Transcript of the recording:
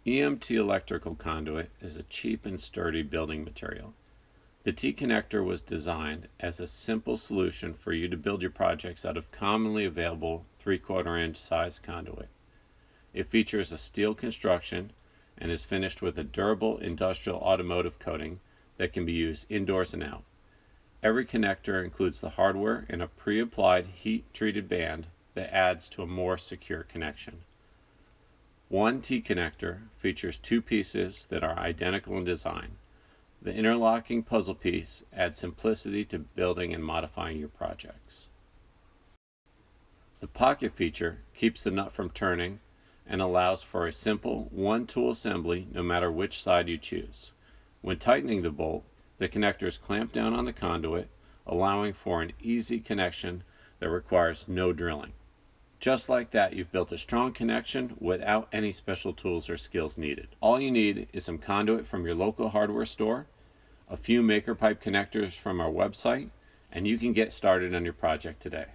EMT electrical conduit is a cheap and sturdy building material. The T-connector was designed as a simple solution for you to build your projects out of commonly available 3/4 inch size conduit. It features a steel construction and is finished with a durable industrial automotive coating that can be used indoors and out. Every connector includes the hardware and a pre-applied heat-treated band that adds to a more secure connection. One T-connector features two pieces that are identical in design. The interlocking puzzle piece adds simplicity to building and modifying your projects. The pocket feature keeps the nut from turning and allows for a simple one-tool assembly no matter which side you choose. When tightening the bolt, the connectors clamp down on the conduit, allowing for an easy connection that requires no drilling. Just like that, you've built a strong connection without any special tools or skills needed. All you need is some conduit from your local hardware store, a few maker pipe connectors from our website, and you can get started on your project today.